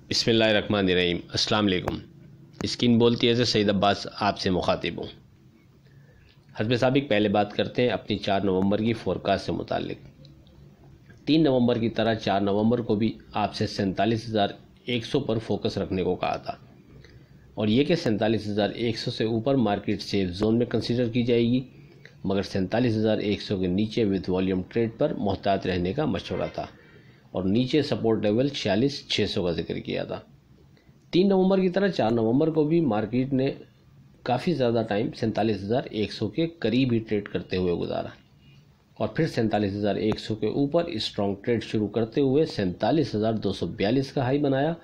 बिस्मिल्लाहिर्रहमानिर्रहीम। अस्सलाम वालेकुम। स्किन बोलती है सईद अब्बास आपसे मुखातिब हूँ। हस्ब साबिक पहले बात करते हैं अपनी 4 नवंबर की फोरकास्ट से मुतालिक। 3 नवंबर की तरह 4 नवंबर को भी आपसे 47,100 पर फोकस रखने को कहा था और ये कि 47,100 से ऊपर मार्केट सेफ जोन में कंसीडर की जाएगी, मगर 47,100 के नीचे विद वॉल्यूम ट्रेड पर मोहतात रहने का मशवरा था और नीचे सपोर्ट लेवल 46,600 का जिक्र किया था। 3 नवंबर की तरह 4 नवंबर को भी मार्केट ने काफ़ी ज़्यादा टाइम 47,100 के करीब ही ट्रेड करते हुए गुजारा और फिर 47,100 के ऊपर स्ट्रॉन्ग ट्रेड शुरू करते हुए 47,242 का हाई बनाया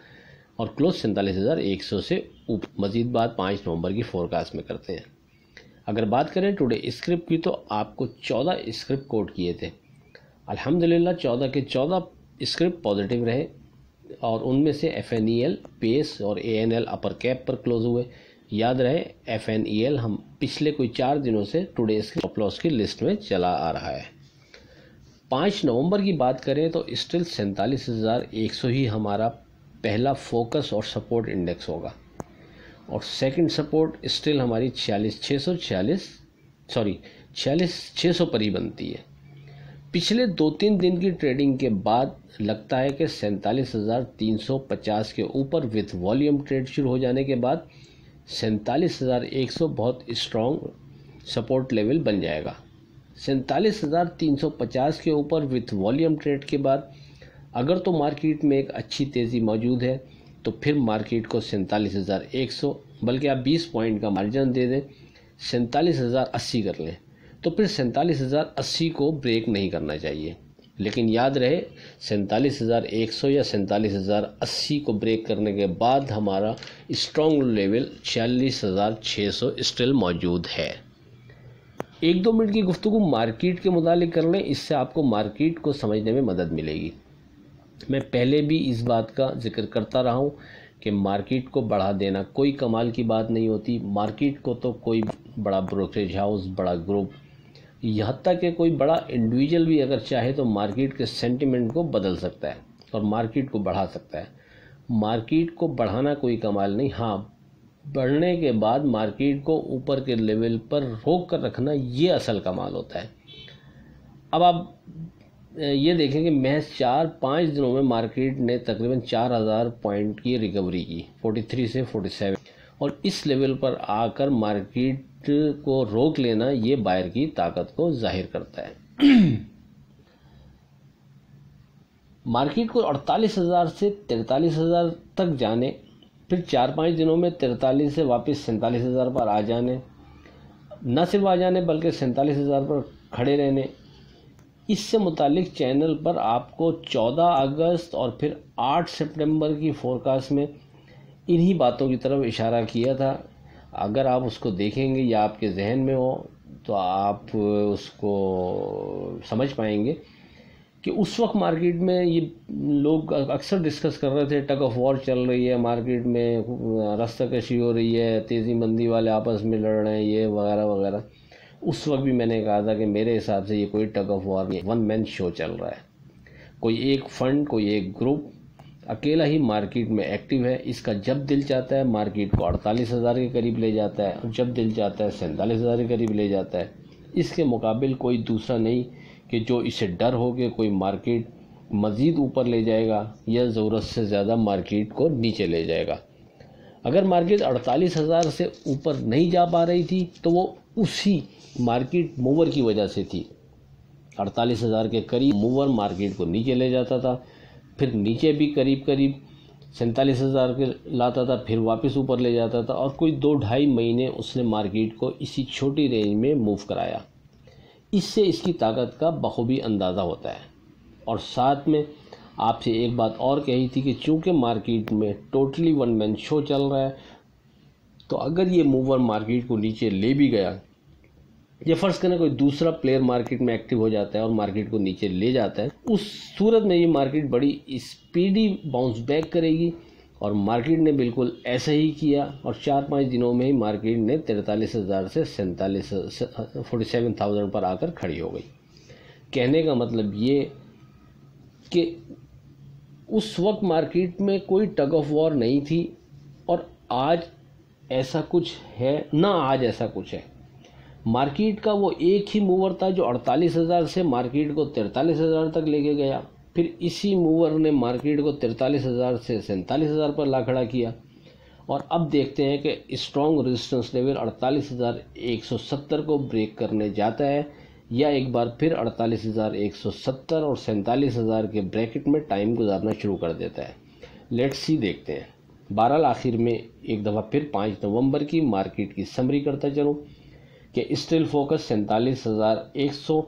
और क्लोज 47,100 से ऊपर। मज़ीद बात 5 नवंबर की फोरकास्ट में करते हैं। अगर बात करें टुडे स्क्रिप्ट की तो आपको 14 स्क्रिप्ट कोट किए थे। अल्हम्दुलिल्लाह 14 के 14 स्क्रिप्ट पॉजिटिव रहे और उनमें से FNEL, पेस और ANL अपर कैप पर क्लोज हुए। याद रहे FNEL हम पिछले कोई 4 दिनों से टुडे स्टॉप लॉस की लिस्ट में चला आ रहा है। 5 नवंबर की बात करें तो स्टिल 47,100 ही हमारा पहला फोकस और सपोर्ट इंडेक्स होगा और सेकंड सपोर्ट स्टिल हमारी 46,600 पर ही बनती है। पिछले 2-3 दिन की ट्रेडिंग के बाद लगता है कि 47,350 के ऊपर विथ वॉल्यूम ट्रेड शुरू हो जाने के बाद 47,100 बहुत स्ट्रॉन्ग सपोर्ट लेवल बन जाएगा। 47,350 के ऊपर विथ वॉल्यूम ट्रेड के बाद अगर तो मार्केट में एक अच्छी तेज़ी मौजूद है तो फिर मार्केट को 47,100 बल्कि आप 20 पॉइंट का मार्जिन दे दें, 47,080 कर लें तो फिर 47,080 को ब्रेक नहीं करना चाहिए। लेकिन याद रहे 47,100 या 47,080 को ब्रेक करने के बाद हमारा स्ट्रॉन्ग लेवल 46,600 स्टिल मौजूद है। 1-2 मिनट की गुफ्तगू मार्केट के मुतालिक कर लें, इससे आपको मार्केट को समझने में मदद मिलेगी। मैं पहले भी इस बात का जिक्र करता रहा हूँ कि मार्केट को बढ़ा देना कोई कमाल की बात नहीं होती। मार्केट को तो कोई बड़ा ब्रोकरेज हाउस, बड़ा ग्रुप, यहाँ तक कि कोई बड़ा इंडिविजुअल भी अगर चाहे तो मार्केट के सेंटिमेंट को बदल सकता है और मार्केट को बढ़ा सकता है। मार्केट को बढ़ाना कोई कमाल नहीं, हाँ बढ़ने के बाद मार्केट को ऊपर के लेवल पर रोक कर रखना ये असल कमाल होता है। अब आप ये देखें कि महज 4-5 दिनों में मार्केट ने तकरीबन 4,000 पॉइंट की रिकवरी की 43 से 47 और इस लेवल पर आकर मार्केट को रोक लेना ये बायर की ताकत को जाहिर करता है। मार्केट को 48,000 से 43,000 तक जाने, फिर 4-5 दिनों में 43 से वापस 47,000 पर आ जाने, न सिर्फ आ जाने बल्कि 47,000 पर खड़े रहने। इससे मुतालिक चैनल पर आपको 14 अगस्त और फिर 8 सितंबर की फोरकास्ट में इन्हीं बातों की तरफ इशारा किया था। अगर आप उसको देखेंगे या आपके जहन में हो तो आप उसको समझ पाएंगे कि उस वक्त मार्केट में ये लोग अक्सर डिस्कस कर रहे थे टग ऑफ वॉर चल रही है, मार्केट में रास्ता कशी हो रही है, तेज़ी मंदी वाले आपस में लड़ रहे हैं, ये वगैरह वगैरह। उस वक्त भी मैंने कहा था कि मेरे हिसाब से ये कोई टग ऑफ वॉर नहीं, वन मैन शो चल रहा है। कोई एक फंड, कोई एक ग्रुप अकेला ही मार्केट में एक्टिव है। इसका जब दिल चाहता है मार्केट को 48,000 के करीब ले जाता है और जब दिल चाहता है 47,000 के करीब ले जाता है। इसके मुकाबिल कोई दूसरा नहीं कि जो इसे डर हो कि कोई मार्केट मज़ीद ऊपर ले जाएगा या ज़रूरत से ज़्यादा मार्केट को नीचे ले जाएगा। अगर मार्केट 48,000 से ऊपर नहीं जा पा रही थी तो वो उसी मार्केट मूवर की वजह से थी। 48,000 के करीब मूवर मार्केट को नीचे ले जाता था, फिर नीचे भी करीब 47,000 के लाता था, फिर वापस ऊपर ले जाता था और कोई 2-2.5 महीने उसने मार्केट को इसी छोटी रेंज में मूव कराया। इससे इसकी ताकत का बखूबी अंदाज़ा होता है। और साथ में आपसे एक बात और कही थी कि चूँकि मार्केट में टोटली वन मैन शो चल रहा है तो अगर ये मूवर मार्केट को नीचे ले भी गया या फ़र्ज़ करें कोई दूसरा प्लेयर मार्केट में एक्टिव हो जाता है और मार्केट को नीचे ले जाता है, उस सूरत में ये मार्केट बड़ी स्पीडी बाउंस बैक करेगी और मार्केट ने बिल्कुल ऐसा ही किया और 4-5 दिनों में ही मार्केट ने 43,000 से 47,000 पर आकर खड़ी हो गई। कहने का मतलब ये कि उस वक्त मार्केट में कोई टग ऑफ वॉर नहीं थी और आज ऐसा कुछ है ना, आज ऐसा कुछ है। मार्केट का वो एक ही मूवर था जो 48,000 से मार्केट को 43,000 तक लेके गया, फिर इसी मूवर ने मार्केट को 43,000 से 47,000 पर ला खड़ा किया और अब देखते हैं कि स्ट्रॉन्ग रेजिस्टेंस लेवल 48,170 को ब्रेक करने जाता है या एक बार फिर 48,170 और 47,000 के ब्रैकेट में टाइम गुजारना शुरू कर देता है। लेट्स सी, देखते हैं। बहरहाल आखिर में एक दफ़ा फिर 5 नवंबर की मार्केट की समरी करता चलूँ कि स्टिल फोकस 47,100,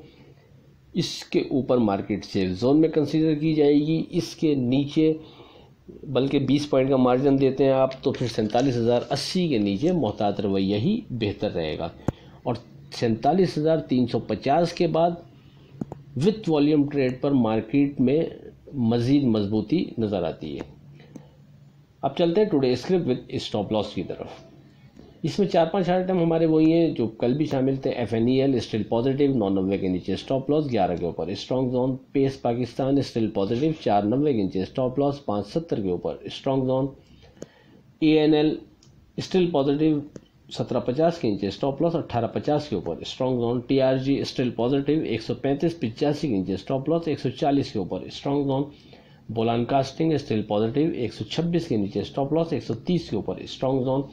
इसके ऊपर मार्केट सेफ जोन में कंसीडर की जाएगी। इसके नीचे बल्कि 20 पॉइंट का मार्जिन देते हैं आप, तो फिर 47,080 के नीचे मोहतात रवैया ही बेहतर रहेगा और 47,350 के बाद विथ वॉल्यूम ट्रेड पर मार्केट में मज़ीद मजबूती नज़र आती है। अब चलते हैं today script with stop loss की तरफ। इसमें 4-5 आइटम हमारे वही हैं जो कल भी शामिल थे। FNEL स्टिल पॉजिटिव 990 के नीचे स्टॉप लॉस 11 के ऊपर strong zone. Pace Pakistan still positive 490 के नीचे स्टॉप लॉस 570 के ऊपर strong zone. ANL still positive 1750 के नीचे स्टॉप लॉस 1850 के ऊपर strong zone. TRG still positive 135.85 के नीचे स्टॉप लॉस 140 के ऊपर strong zone. Bolan Casting still positive 126 के नीचे स्टॉप लॉस 130 के ऊपर strong zone.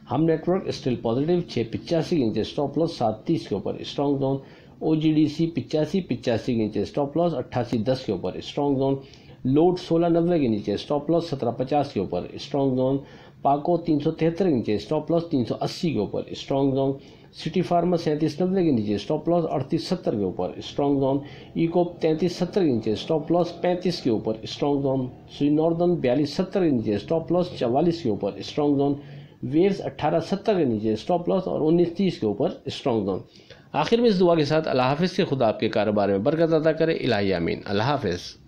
Hum Network still positive 685 के नीचे स्टॉप लॉस 730 के ऊपर स्ट्रॉन्ग जोन। OGDC 85 के नीचे स्टॉप लॉस 8810 के ऊपर स्ट्रॉन्ग जोन। लोड 1690 के नीचे स्टॉप लॉस 1750 के ऊपर स्ट्रॉन्ग जोन। पाको 373 के नीचे स्टॉप लॉस 380 के ऊपर स्ट्रॉन्ग जोन। सिटी फार्मा 3790 के नीचे स्टॉप लॉस 3870 के ऊपर स्ट्रॉन्ग जोन। इकोप 3370 के नीचे स्टॉप लॉस 35 के ऊपर स्ट्रॉन्ग जोन। सुई नॉर्दर्न 4270 के नीचे स्टॉप लॉस 44 के ऊपर स्ट्रॉन्ग जोन। वेव्स 1870 के नीचे स्टॉप लॉस और 1930 के ऊपर स्ट्रॉन्ग जोन। आखिर में इस दुआ के साथ अल्लाह हाफिज़ से खुदा आपके कारोबार में बरकत अता करे। इलाही आमीन। अल्लाह हाफिज़।